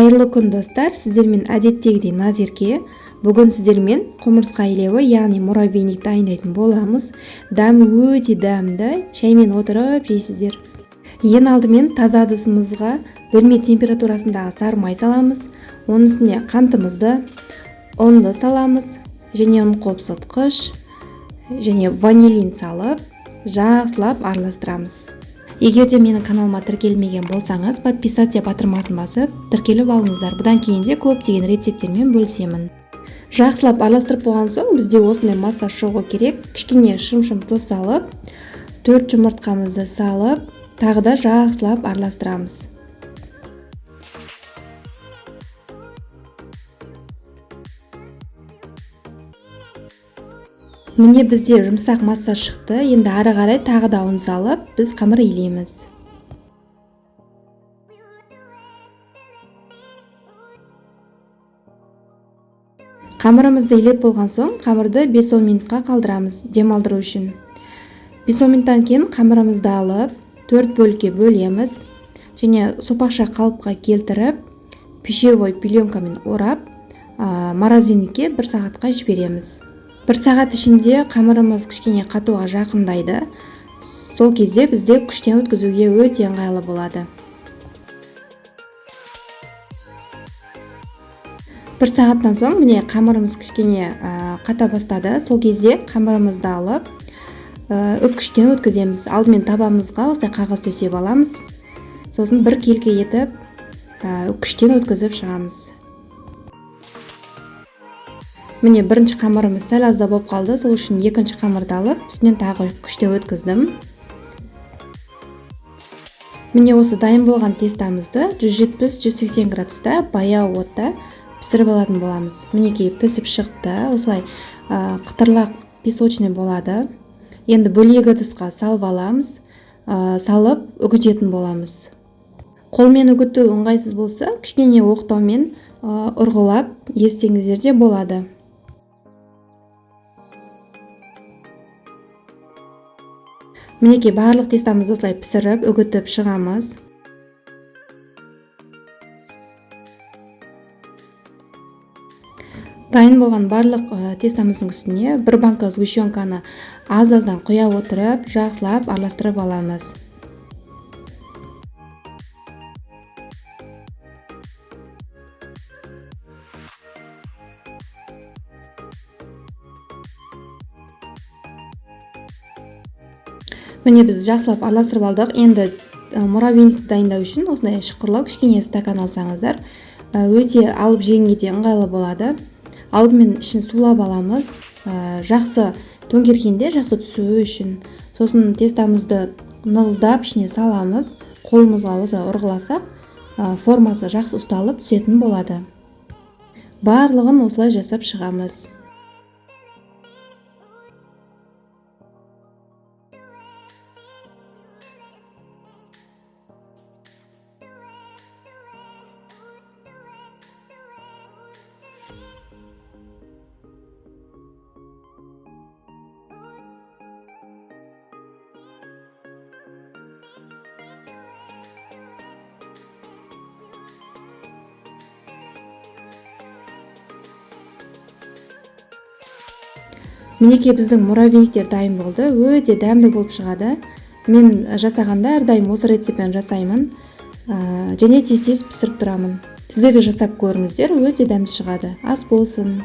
Қайырлы күн достар, сіздермен әдеттегідей Назерке. Бүгін сіздермен құмырсқа илеуі, яғни муравейник дайындайтын боламыз. Дәмі өте дәмді, шаймен отырып жейсіздер. Ең алдымен таза ыдысымызға бөлме температурасындағы сары май саламыз. Оның үстіне қантымызды, ұнды саламыз, және ұн қопсытқыш, және ванилин салып, жақсылап араластырамыз. Егер де менің каналыма тіркелмеген болсаңыз, подписаться батырмасын басып, тіркеліп алыңыздар. Бұдан кейін де көптеген рецепттермен бөлісемін. Жақсылап араластырып болған соң, бізде осындай масса шығу керек. Кішкене шым-шым тұз салып, 4 жұмыртқамызды салып, тағы да жақсылап араластырамыз. Міне бізде жұмсақ масса шықты. Енді ары қарай тағы да ұн салып, біз қамыр илейміз. Қамырымызды илеп болған соң, қамырды 5-10 минутқа қалдырамыз, демалдыру үшін. 5-10 минуттан кейін қамырымызды алып, 4 бөлікке бөлеміз, және сопақша қалыпқа келтіріп, пищевой пленкамен орап, морозильникке 1 сағатқа жібереміз. 1 сағат ішінде қамырымыз кішкене қатуға жақындайды. Сол кезде бізде күштен өткізуге өте ыңғайлы болады. 1 сағаттан соң міне қамырымыз кішкене қата бастады. Сол кезде қамырымызды алып, үккіштен өткіземіз. Алдымен табамызға осылай қағаз төсеп аламыз. Сосын бір келке етіп, үккіштен өткізіп шығамыз. Міне бірінші қамырымыз сәл азда болып қалды, сол үшін екінші қамырды алып, үстінен тағы күште өткіздім. Міне осы дайын болған тестамызды 170-180 градуста баяу отта пісіріп алатын боламыз. Мінекей пісіп шықты, осылай қытырлақ песочный болады. Енді бөлек ыдысқа салып аламыз, салып үгітетін боламыз. Қолмен үгіту ыңғайсыз болса, кішкене оқтаумен ұрғылап естеңіздер де болады. Мінекей барлық тестамызды осылай пісіріп, үгітіп шығамыз. Дайын болған барлық тестамыздың үстіне бір банка сгущенканы аз-аздан құя отырып, жақсылап араластырып аламыз. Міне біз жақсылап араластырып алдық. Енді муравейникті дайындау үшін осындай шұқырлау кішкене стакан алсаңыздар, өте алып жегенге де ыңғайлы болады. Алдымен ішін сулап аламыз. Жақсы төңкергенде жақсы түсуі үшін. Сосын тестамызды нығыздап ішіне саламыз. Қолымызға осылай ұрғыласақ, формасы жақсы ұсталып түсетін болады. Барлығын осылай жасап шығамыз. Мінекей біздің муравейниктер дайын болды, өте дәмді болып шығады. Мен жасағанда әрдайым осы рецептпен жасаймын, және тез-тез пісіріп тұрамын. Сіздер де жасап көріңіздер, өте дәмді шығады. Ас болсын.